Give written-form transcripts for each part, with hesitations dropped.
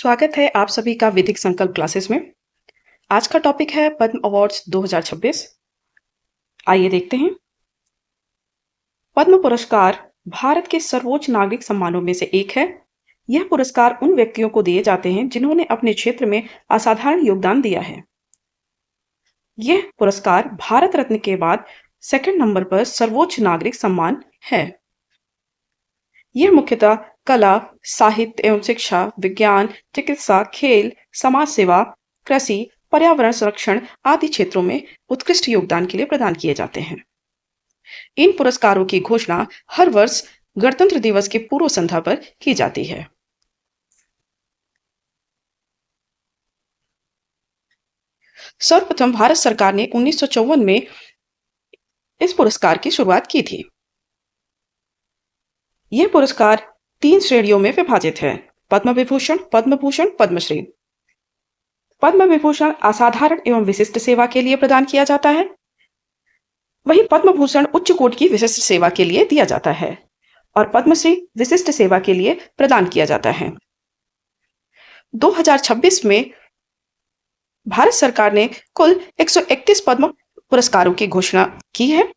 स्वागत है आप सभी का वैदिक संकल्प क्लासेस में। आज का टॉपिक है पद्म अवार्ड्स 2026। आइए देखते हैं। पद्म पुरस्कार भारत के सर्वोच्च नागरिक सम्मानों में से एक है। यह पुरस्कार उन व्यक्तियों को दिए जाते हैं जिन्होंने अपने क्षेत्र में असाधारण योगदान दिया है। यह पुरस्कार भारत रत्न के बाद सेकंड नंबर पर सर्वोच्च नागरिक सम्मान है। यह मुख्यतः कला, साहित्य एवं शिक्षा, विज्ञान, चिकित्सा, खेल, समाज सेवा, कृषि, पर्यावरण संरक्षण आदि क्षेत्रों में उत्कृष्ट योगदान के लिए प्रदान किए जाते हैं। इन पुरस्कारों की घोषणा हर वर्ष गणतंत्र दिवस की पूर्व संध्या पर की जाती है। सर्वप्रथम भारत सरकार ने 1954 में इस पुरस्कार की शुरुआत की थी। यह पुरस्कार 3 श्रेणियों में विभाजित है: पद्म विभूषण, पद्म भूषण, पद्मश्री। पद्म विभूषण असाधारण एवं विशिष्ट सेवा के लिए प्रदान किया जाता है। वहीं पद्म भूषण उच्च कोटि की विशिष्ट सेवा के लिए दिया जाता है और पद्मश्री विशिष्ट सेवा के लिए प्रदान किया जाता है। 2026 में भारत सरकार ने कुल 131 पद्म पुरस्कारों की घोषणा की है,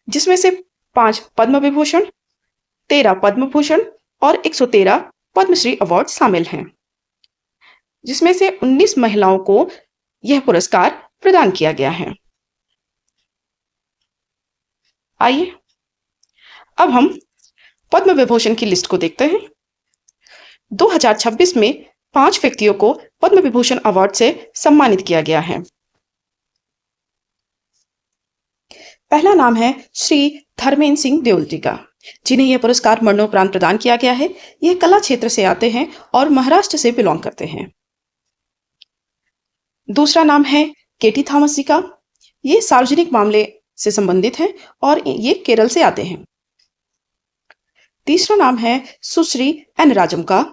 जिसमें से 5 पद्म विभूषण, 13 पद्म भूषण और 113 पद्मश्री अवार्ड शामिल हैं, जिसमें से 19 महिलाओं को यह पुरस्कार प्रदान किया गया है। आइए अब हम पद्म विभूषण की लिस्ट को देखते हैं। 2026 में 5 व्यक्तियों को पद्म विभूषण अवार्ड से सम्मानित किया गया है। पहला नाम है श्री धर्मेंद्र सिंह देओल जी का, जिन्हें यह पुरस्कार मरणोपरांत प्रदान किया गया है। ये कला क्षेत्र से आते हैं और महाराष्ट्र से बिलोंग करते हैं। दूसरा नाम है केटी थॉमस जी का। ये सार्वजनिक मामले से संबंधित हैं और ये केरल से आते हैं। तीसरा नाम है सुश्री एन राजम का,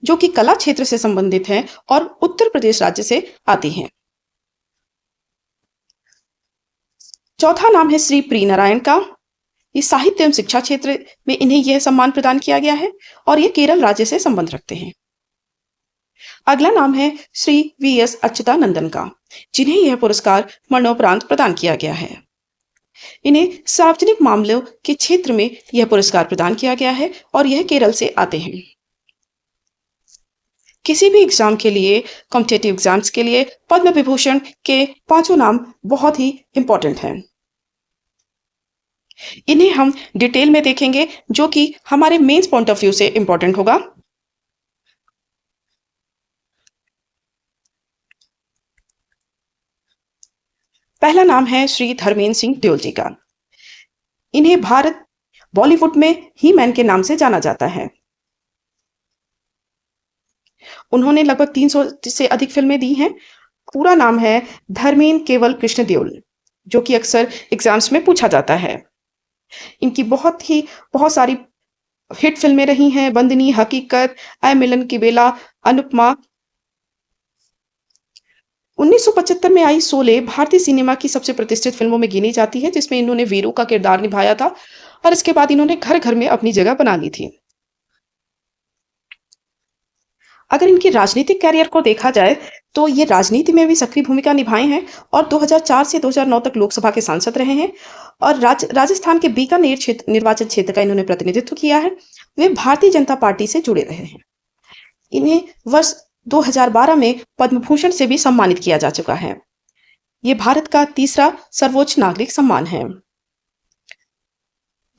जो कि कला क्षेत्र से संबंधित हैं और उत्तर प्रदेश राज्य से आती हैं। चौथा नाम है श्री प्री नारायण का। ये साहित्य एवं शिक्षा क्षेत्र में इन्हें यह सम्मान प्रदान किया गया है और ये केरल राज्य से संबंध रखते हैं। अगला नाम है श्री वी.एस. अच्युतानंदन का, जिन्हें यह पुरस्कार मरणोपरांत प्रदान किया गया है। इन्हें सार्वजनिक मामलों के क्षेत्र में यह पुरस्कार प्रदान किया गया है और यह केरल से आते हैं। किसी भी एग्जाम के लिए, कॉम्पिटिटिव एग्जाम्स के लिए पद्म विभूषण के 5 नाम बहुत ही इंपॉर्टेंट हैं। इन्हें हम डिटेल में देखेंगे, जो कि हमारे मेंस पॉइंट ऑफ व्यू से इंपॉर्टेंट होगा। पहला नाम है श्री धर्मेंद्र सिंह देओल जी का। इन्हें भारत बॉलीवुड में ही मैन के नाम से जाना जाता है। उन्होंने लगभग 300 से अधिक फिल्में दी हैं। पूरा नाम है धर्मेंद्र केवल कृष्ण देओल, जो कि अक्सर एग्जाम्स में पूछा जाता है। इनकी बहुत सारी हिट फिल्में रही हैं: बंदनी, हकीकत, ऐ मिलन की बेला, अनुपमा। 1975 में आई शोले भारतीय सिनेमा की सबसे प्रतिष्ठित फिल्मों में गिनी जाती है, जिसमें इन्होंने वीरू का किरदार निभाया था और इसके बाद इन्होंने घर घर में अपनी जगह बना ली थी। अगर इनकी राजनीतिक कैरियर को देखा जाए तो ये राजनीति में भी सक्रिय भूमिका निभाए हैं और 2004 से 2009 तक लोकसभा के सांसद रहे हैं और राजस्थान के बीकानेर निर्वाचन क्षेत्र का इन्होंने प्रतिनिधित्व किया है। वे भारतीय जनता पार्टी से जुड़े रहे हैं। इन्हें वर्ष 2012 में पद्म भूषण से भी सम्मानित किया जा चुका है। ये भारत का तीसरा सर्वोच्च नागरिक सम्मान है।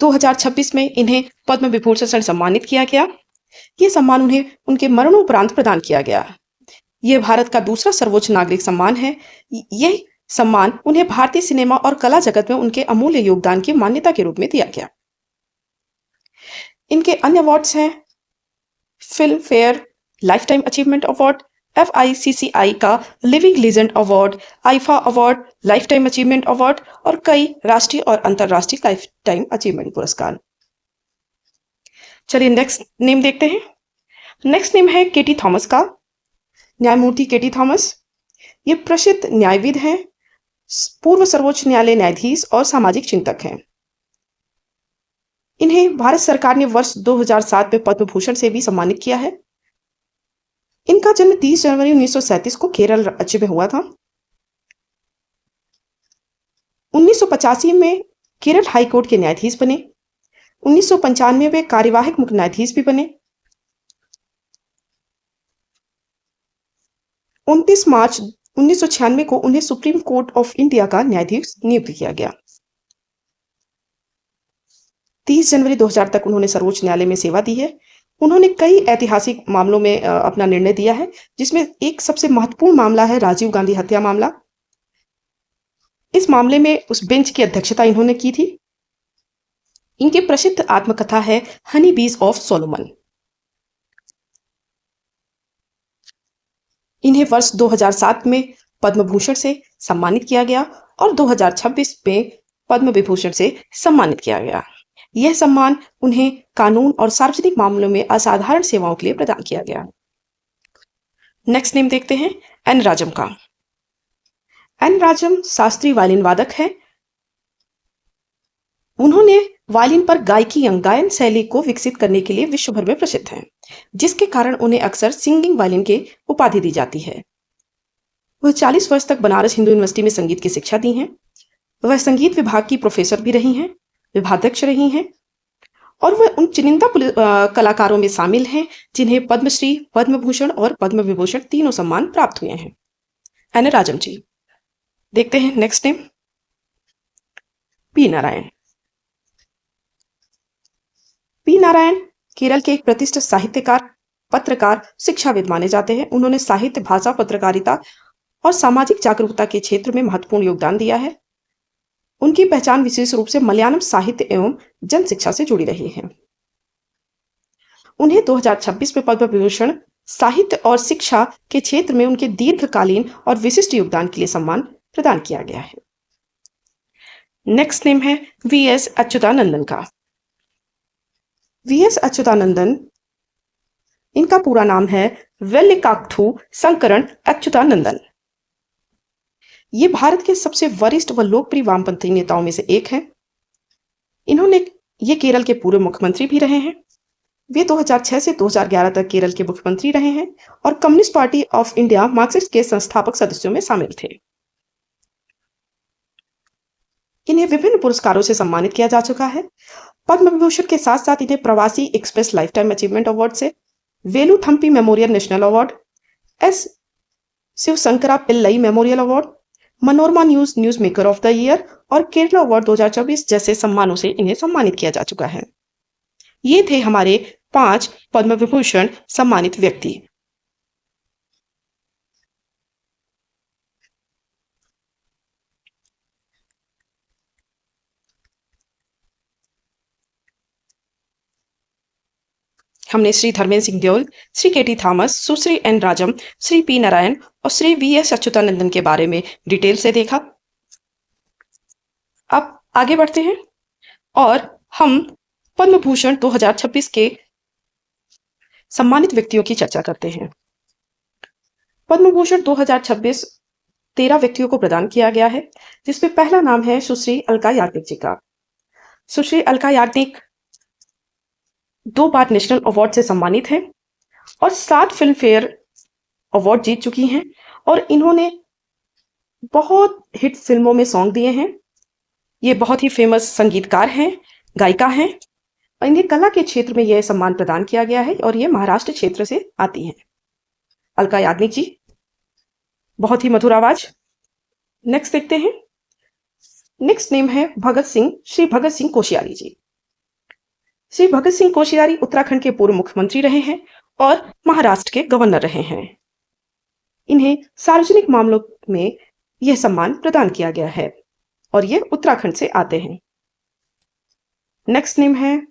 2026 में इन्हें पद्म विभूषण से सम्मानित किया गया। यह सम्मान उन्हें उनके मरणोपरांत प्रदान किया गया। यह भारत का दूसरा सर्वोच्च नागरिक सम्मान है। यह सम्मान उन्हें भारतीय सिनेमा और कला जगत में उनके अमूल्य योगदान की मान्यता के रूप में दिया गया। इनके अन्य अवार्ड्स हैं film fair life time achievement award, FICCI का living legend award, IIFA award, life time achievement award और कई राष्ट्रीय और अंतर्राष्ट्रीय लाइफ टाइम अचीवमेंट पुरस्कार। चलिए नेक्स्ट नेम देखते हैं। नेक्स्ट नेम है केटी थॉमस का। न्यायमूर्ति केटी थॉमस ये प्रसिद्ध न्यायविद हैं, पूर्व सर्वोच्च न्यायालय न्यायाधीश और सामाजिक चिंतक हैं। इन्हें भारत सरकार ने वर्ष 2007 में पद्म भूषण से भी सम्मानित किया है। इनका जन्म 30 जनवरी 1937 को केरल राज्य में हुआ था। 1985 में केरल हाई कोर्ट के न्यायाधीश बने। 1995 में कार्यवाहक मुख्य न्यायाधीश भी बने। 29 मार्च 1996 को उन्हें सुप्रीम कोर्ट ऑफ इंडिया का न्यायाधीश नियुक्त किया गया। 30 जनवरी 2000 तक उन्होंने सर्वोच्च न्यायालय में सेवा दी है। उन्होंने कई ऐतिहासिक मामलों में अपना निर्णय दिया है, जिसमें एक सबसे महत्वपूर्ण मामला है राजीव गांधी हत्या मामला। इस मामले में उस बेंच की अध्यक्षता इन्होंने की थी। इनकी प्रसिद्ध आत्मकथा है हनी बीज ऑफ सोलोमन। इन्हें वर्ष 2007 में पद्म भूषण से सम्मानित किया गया और 2026 में पद्म विभूषण से सम्मानित किया गया। यह सम्मान उन्हें कानून और सार्वजनिक मामलों में असाधारण सेवाओं के लिए प्रदान किया गया। नेक्स्ट नेम देखते हैं एन राजम का। एन राजम शास्त्रीय वायलिन वादक है। उन्होंने वायलिन पर गायकी या गायन शैली को विकसित करने के लिए विश्व भर में प्रसिद्ध हैं, जिसके कारण उन्हें अक्सर सिंगिंग वायलिन की उपाधि दी जाती है। वह 40 वर्ष तक बनारस हिंदू यूनिवर्सिटी में संगीत की शिक्षा दी है। वह संगीत विभाग की प्रोफेसर भी रही हैं, विभागाध्यक्ष रही हैं और वह उन चुनिंदा कलाकारों में शामिल हैं जिन्हें पद्मश्री, पद्म भूषण और पद्म विभूषण तीनों सम्मान प्राप्त हुए हैं। एन राजम जी। देखते हैं next name P Narayan. P Narayan Kerala के एक प्रतिष्ठित साहित्यकार, पत्रकार, शिक्षाविद माने जाते हैं। उन्होंने साहित्य, भाषा, पत्रकारिता और सामाजिक जागरूकता के क्षेत्र में महत्वपूर्ण योगदान दिया है। उनकी पहचान विशेष रूप से मलयालम साहित्य एवं जन शिक्षा से जुड़ी रही है। उन्हें 2026 में पद्म विभूषण साहित्य और शिक्षा के क्षेत्र में उनके दीर्घकालीन और विशिष्ट योगदान के लिए सम्मान प्रदान किया गया है। नेक्स्ट नेम है वी एस अच्युतानंदन का। वी एस अच्युतानंदन, इनका पूरा नाम है वेल्लिकाथु शंकरन अच्युतानंदन। ये भारत के सबसे वरिष्ठ व लोकप्रिय वामपंथी नेताओं में से एक हैं। ये केरल के पूर्व मुख्यमंत्री भी रहे हैं। वे 2006 से 2011 तक केरल के मुख्यमंत्री रहे हैं और communist party of India Marxist के संस्थापक सदस्यों में शामिल थे। इन्हें विभिन्न पुरस्कारों से सम्मानित किया जा चुका है। पद्म विभूषण के साथ साथ इन्हें प्रवासी एक्सप्रेस लाइफटाइम अचीवमेंट अवार्ड से, Veluthampi memorial national award, S Sivasankara Pillai memorial award, Manorama news maker of the year और केरला अवार्ड 2024 जैसे सम्मानों से इन्हें सम्मानित किया जा चुका है। ये थे हमारे 5 पद्म विभूषण सम्मानित व्यक्ति। हमने श्री धर्मेंद्र सिंह देओल, श्री केटी थॉमस, सुश्री एन राजम, श्री पी नारायण और श्री वी एस अच्युतानंदन के बारे में डिटेल से देखा। अब आगे बढ़ते हैं और हम पद्म भूषण 2026 के सम्मानित व्यक्तियों की चर्चा करते हैं। पद्म भूषण 2026 13 व्यक्तियों को प्रदान किया गया है, जिसमें पहला नाम है सुश्री अलका याग्निक जी का। सुश्री अलका याग्निक 2 बार नेशनल अवार्ड से सम्मानित हैं और 7 फिल्म फेयर अवार्ड जीत चुकी हैं और इन्होंने बहुत हिट फिल्मों में सॉन्ग दिए हैं। ये बहुत ही फेमस संगीतकार हैं, गायिका हैं और इन्हें कला के क्षेत्र में यह सम्मान प्रदान किया गया है और ये महाराष्ट्र क्षेत्र से आती हैं। अलका याग्निक जी, बहुत ही मधुर आवाज। नेक्स्ट देखते हैं। नेक्स्ट नेम है भगत सिंह, श्री भगत सिंह कोश्यारी जी। श्री भगत सिंह कोश्यारी उत्तराखंड के पूर्व मुख्यमंत्री रहे हैं और महाराष्ट्र के गवर्नर रहे हैं। इन्हें सार्वजनिक मामलों में यह सम्मान प्रदान किया गया है और ये उत्तराखंड से आते हैं। नेक्स्ट नेम है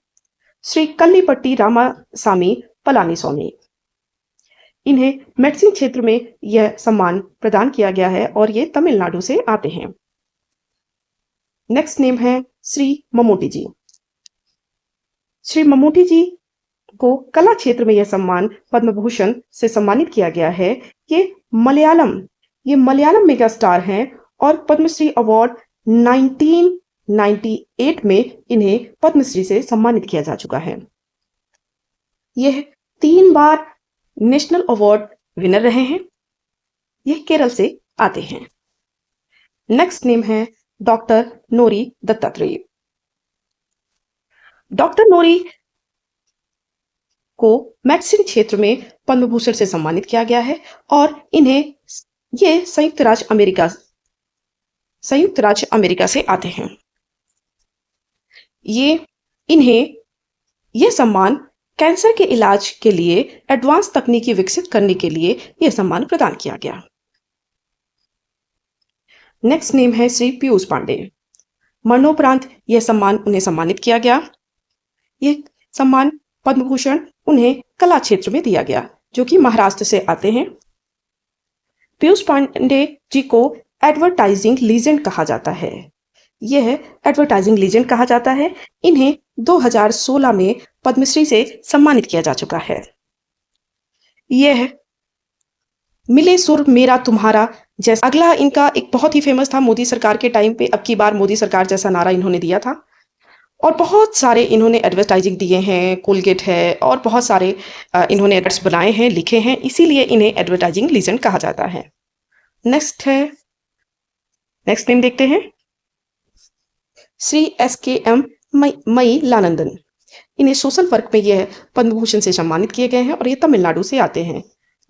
श्री कल्लीपट्टी रामासामी पलानीस्वामी। इन्हें मेडिसिन क्षेत्र में यह सम्मान प्रदान किया गया है और ये तमिलनाडु से आते हैं। नेक्स्ट नेम है श्री ममूटी जी। श्री ममूटी जी को कला क्षेत्र में यह सम्मान पद्म भूषण से सम्मानित किया गया है। ये मलयालम मेगा स्टार हैं और पद्मश्री अवार्ड 1998 में इन्हें पद्मश्री से सम्मानित किया जा चुका है। यह 3 बार नेशनल अवार्ड विनर रहे हैं। यह केरल से आते हैं। नेक्स्ट नेम है डॉक्टर नोरी दत्तात्रेय। डॉक्टर नोरी को मेडिसिन क्षेत्र में पद्म भूषण से सम्मानित किया गया है और इन्हें ये संयुक्त राज्य अमेरिका से आते हैं। इन्हें यह सम्मान कैंसर के इलाज के लिए एडवांस तकनीकी विकसित करने के लिए यह सम्मान प्रदान किया गया। नेक्स्ट नेम है श्री पीयूष पांडे। मरणोपरांत यह सम्मान उन्हें सम्मानित किया गया। यह सम्मान पद्म भूषण उन्हें कला क्षेत्र में दिया गया, जो कि महाराष्ट्र से आते हैं। पीयूष पांडे जी को एडवर्टाइजिंग लीजेंड कहा जाता है। यह एडवर्टाइजिंग लीजेंड कहा जाता है। इन्हें 2016 में पद्मश्री से सम्मानित किया जा चुका है। यह मिले सुर मेरा तुम्हारा जैसा अगला इनका एक बहुत ही फेमस था मोदी सरकार के टाइम पे, अब की बार मोदी सरकार जैसा नारा इन्होंने दिया था और बहुत सारे इन्होंने एडवर्टाइजिंग दिए हैं। कोलगेट है और बहुत सारे इन्होंने एड्स बनाए हैं, लिखे हैं, इसीलिए इन्हें एडवर्टाइजिंग लीजेंड कहा जाता है। नेक्स्ट नेम देखते हैं श्री SKM मई लानंदन। इन्हें सोशल वर्क में यह पद्म भूषण से सम्मानित किए गए हैं और ये तमिलनाडु से आते हैं।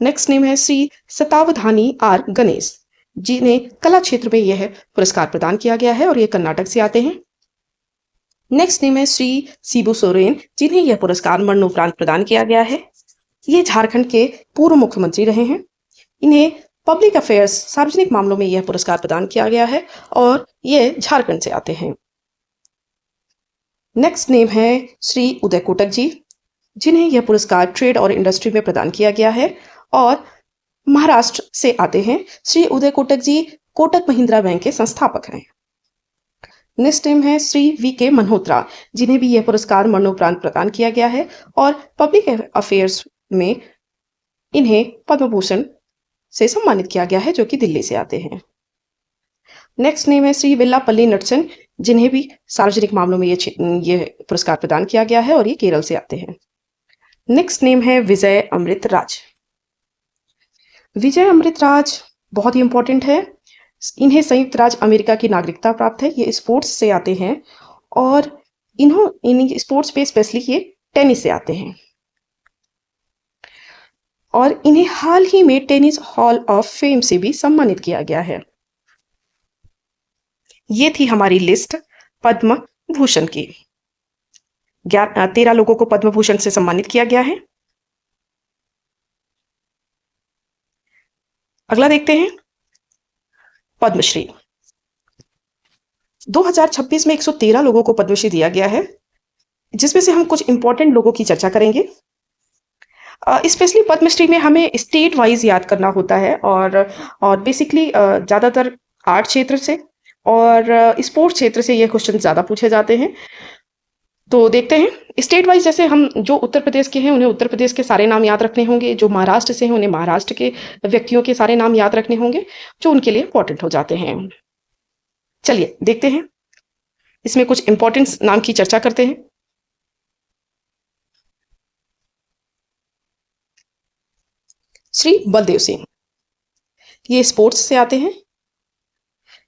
नेक्स्ट नेम है श्री सतावधानी R गणेश, जिन्हें कला क्षेत्र में यह पुरस्कार प्रदान किया गया है और ये कर्नाटक से आते हैं। नेक्स्ट नेम है श्री शिबू सोरेन, जिन्हें यह पुरस्कार मरणोपरांत प्रदान किया गया है। ये झारखंड के पूर्व मुख्यमंत्री रहे हैं। इन्हें पब्लिक अफेयर्स सार्वजनिक मामलों में यह पुरस्कार प्रदान किया गया है और ये झारखंड से आते हैं। नेक्स्ट नेम है श्री उदय कोटक जी, जिन्हें यह पुरस्कार ट्रेड और इंडस्ट्री में प्रदान किया गया है और महाराष्ट्र से आते हैं। श्री उदय कोटक जी कोटक महिंद्रा बैंक के संस्थापक हैं। नेक्स्ट नेम है श्री VK मल्होत्रा, जिन्हें भी यह पुरस्कार मरणोपरांत प्रदान किया गया है और पब्लिक अफेयर्स में इन्हें पद्म भूषण से सम्मानित किया गया है, जो कि दिल्ली से आते हैं। नेक्स्ट नेम है श्री वेल्लापल्ली नटसन, जिन्हें भी सार्वजनिक मामलों में ये पुरस्कार प्रदान किया गया है और ये केरल से आते हैं। नेक्स्ट नेम है विजय अमृतराज। विजय अमृतराज बहुत ही इंपॉर्टेंट है। इन्हें संयुक्त राज्य अमेरिका की नागरिकता प्राप्त है। ये स्पोर्ट्स से आते हैं और इन स्पोर्ट्स पे स्पेशली ये टेनिस से आते हैं और इन्हें हाल ही में टेनिस हॉल ऑफ फेम से भी सम्मानित किया गया है। ये थी हमारी लिस्ट पद्म भूषण की। 13 लोगों को पद्म भूषण से सम्मानित किया गया है। अगला देखते हैं पद्मश्री। 2026 में 113 लोगों को पद्मश्री दिया गया है, जिसमें से हम कुछ इंपॉर्टेंट लोगों की चर्चा करेंगे। स्पेशली पद्मश्री में हमें स्टेट वाइज याद करना होता है और बेसिकली ज़्यादातर आर्ट क्षेत्र से और स्पोर्ट्स क्षेत्र से ये क्वेश्चन ज़्यादा पूछे जाते हैं। तो देखते हैं स्टेट वाइज, जैसे हम जो उत्तर प्रदेश के हैं उन्हें उत्तर प्रदेश के सारे नाम याद रखने होंगे, जो महाराष्ट्र से हैं उन्हें महाराष्ट्र के व्यक्तियों के सारे नाम याद रखने होंगे, जो उनके लिए इंपॉर्टेंट हो जाते हैं। चलिए देखते हैं, इसमें कुछ इंपॉर्टेंट नाम की चर्चा करते हैं। श्री बलदेव सिंह, ये स्पोर्ट्स से आते हैं।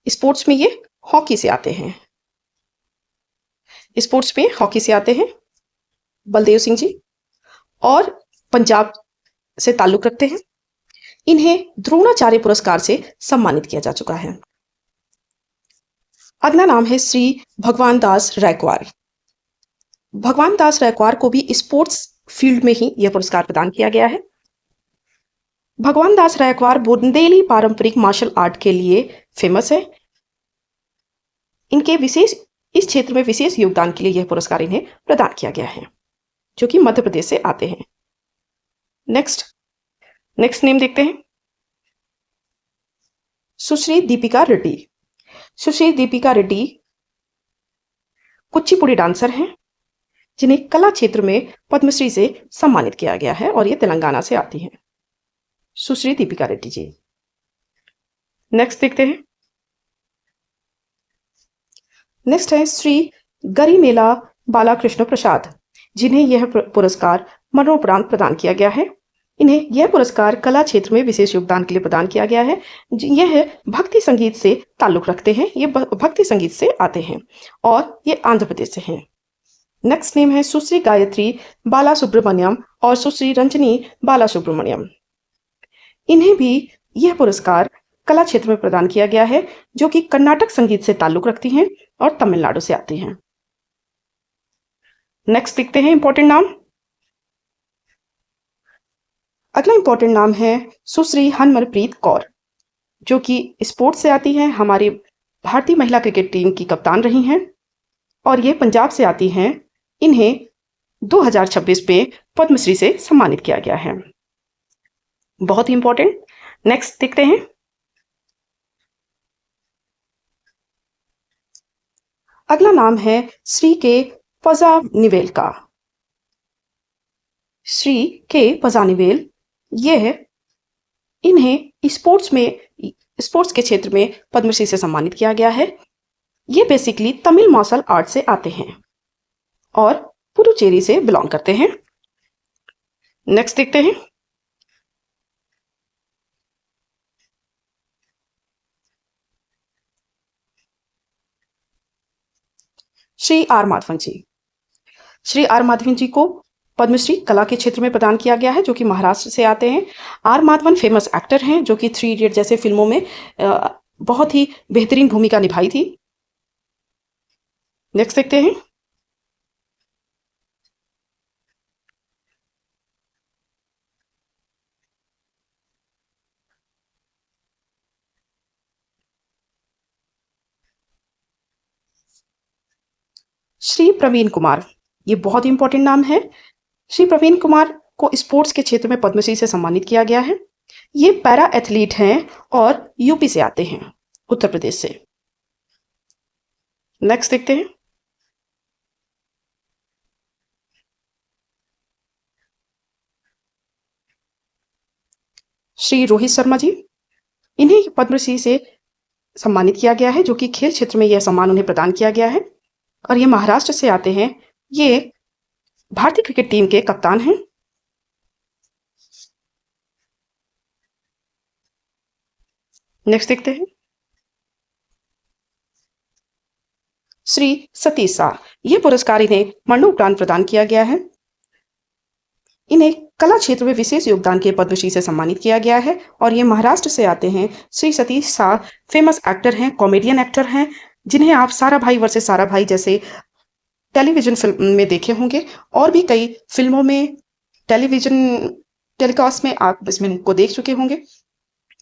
स्पोर्ट्स में ये हॉकी से आते हैं। स्पोर्ट्स में हॉकी से आते हैं बलदेव सिंह जी और पंजाब से ताल्लुक रखते हैं। इन्हें द्रोणाचार्य पुरस्कार से सम्मानित किया जा चुका है। अगला नाम है श्री भगवान दास रायकवार। भगवान दास रायकवार को भी स्पोर्ट्स फील्ड में ही यह पुरस्कार प्रदान किया गया है। भगवान दास रायकवार बुंदेली पारंपरिक मार्शल आर्ट के लिए फेमस है। इनके इस क्षेत्र में विशेष योगदान के लिए यह पुरस्कार इन्हें प्रदान किया गया है, जो कि मध्य प्रदेश से आते हैं। नेक्स्ट नेम देखते हैं सुश्री दीपिका रेड्डी। सुश्री दीपिका रेड्डी कुचिपुड़ी डांसर हैं, जिन्हें कला क्षेत्र में पद्मश्री से सम्मानित किया गया है और ये तेलंगाना से आती हैं। सुश्री दीपिका रेड्डी जी। नेक्स्ट देखते हैं। नेक्स्ट है श्री गरिमेला बालाकृष्ण प्रसाद, जिन्हें यह पुरस्कार मरणोपरांत प्रदान किया गया है। इन्हें यह पुरस्कार कला क्षेत्र में विशेष योगदान के लिए प्रदान किया गया है। यह भक्ति संगीत से ताल्लुक रखते हैं, ये भक्ति संगीत से आते हैं और ये आंध्र प्रदेश से हैं। नेक्स्ट नेम है सुश्री गायत्री बाला सुब्रमण्यम और सुश्री रंजनी बाला सुब्रमण्यम। इन्हें भी यह पुरस्कार कला क्षेत्र में प्रदान किया गया है, जो कि कर्नाटक संगीत से ताल्लुक रखती हैं और तमिलनाडु से आती हैं। नेक्स्ट देखते हैं इंपॉर्टेंट नाम। अगला इंपॉर्टेंट नाम है सुश्री हरमनप्रीत कौर, जो कि स्पोर्ट्स से आती हैं, हमारी भारतीय महिला क्रिकेट टीम की कप्तान रही हैं और ये पंजाब से आती हैं। इन्हें 2026 में पद्मश्री से सम्मानित किया गया है, बहुत ही इंपॉर्टेंट। नेक्स्ट देखते हैं। अगला नाम है श्री के पजानिवेल का। श्री के पजानिवेल, यह इन्हें स्पोर्ट्स के क्षेत्र में पद्मश्री से सम्मानित किया गया है। ये बेसिकली तमिल मार्शल आर्ट से आते हैं और पुडुचेरी से बिलोंग करते हैं। नेक्स्ट देखते हैं। श्री आर माधवन जी। श्री आर माधवन जी को पद्मश्री कला के क्षेत्र में प्रदान किया गया है, जो कि महाराष्ट्र से आते हैं। आर माधवन फेमस एक्टर हैं, जो कि 3 इडियट जैसे फिल्मों में बहुत ही बेहतरीन भूमिका निभाई थी। नेक्स्ट देखते हैं। श्री प्रवीण कुमार, ये बहुत ही इंपॉर्टेंट नाम है। श्री प्रवीण कुमार को स्पोर्ट्स के क्षेत्र में पद्मश्री से सम्मानित किया गया है। ये पैरा एथलीट हैं और यूपी से आते हैं, उत्तर प्रदेश से। नेक्स्ट देखते हैं। श्री रोहित शर्मा जी, इन्हें पद्मश्री से सम्मानित किया गया है, जो कि खेल क्षेत्र में यह सम्मान उन्हें प्रदान किया गया है और ये महाराष्ट्र से आते हैं। ये भारतीय क्रिकेट टीम के कप्तान हैं। नेक्स्ट देखते हैं। श्री सतीश शाह, यह पुरस्कार इन्हें मरणोपरांत प्रदान किया गया है। इन्हें कला क्षेत्र में विशेष योगदान के पद्मश्री से सम्मानित किया गया है और ये महाराष्ट्र से आते हैं। श्री सतीश शाह फेमस एक्टर हैं, कॉमेडियन एक्टर हैं, जिन्हें आप सारा भाई वर्सेस सारा भाई जैसे टेलीविजन फिल्म में देखे होंगे और भी कई फिल्मों में टेलीविजन टेलीकास्ट में आप इसमें इनको देख चुके होंगे।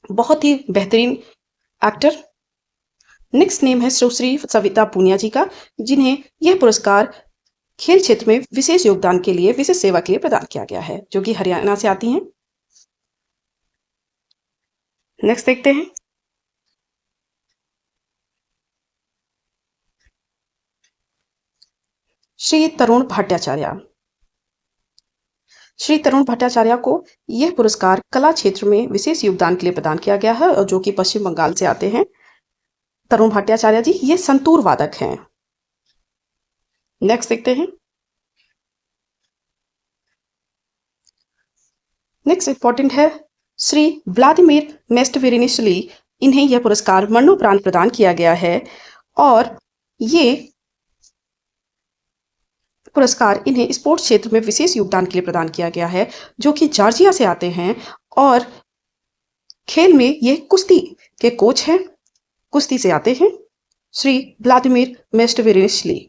बहुत ही बेहतरीन एक्टर। नेक्स्ट नेम है सुश्री सविता पूनिया जी का, जिन्हें यह पुरस्कार खेल क्षेत्र में विशेष योगदान के लिए, विशेष सेवा के लिए प्रदान किया गया है, जो कि हरियाणा से आती हैं। नेक्स्ट देखते हैं। श्री तरुण भट्टाचार्य। श्री तरुण भट्टाचार्य को यह पुरस्कार कला क्षेत्र में विशेष योगदान के लिए प्रदान किया गया है और जो कि पश्चिम बंगाल से आते हैं। तरुण भट्टाचार्य जी ये संतूर वादक हैं। नेक्स्ट देखते हैं। नेक्स्ट इंपॉर्टेंट है श्री व्लादिमीर मेस्टविरिनिशली, इन्हें यह पुरस्कार मरणोपरांत प्रदान किया गया है और ये पुरस्कार इन्हें स्पोर्ट्स क्षेत्र में विशेष योगदान के लिए प्रदान किया गया है, जो कि जॉर्जिया से आते हैं और खेल में ये कुश्ती के कोच हैं, कुश्ती से आते हैं। श्री व्लादिमीर मेस्टविरिनिशली।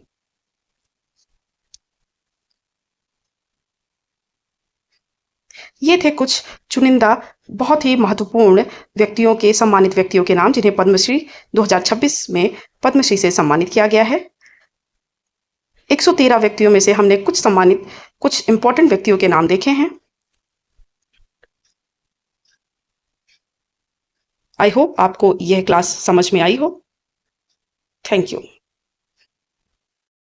ये थे कुछ चुनिंदा बहुत ही महत्वपूर्ण व्यक्तियों के, सम्मानित व्यक्तियों के नाम, जिन्हें पद्मश्री 2026 में पद्मश्री से सम्मानित किया गया है। 113 व्यक्तियों में से हमने कुछ इंपॉर्टेंट व्यक्तियों के नाम देखे हैं। आई होप आपको यह क्लास समझ में आई हो। Thank you.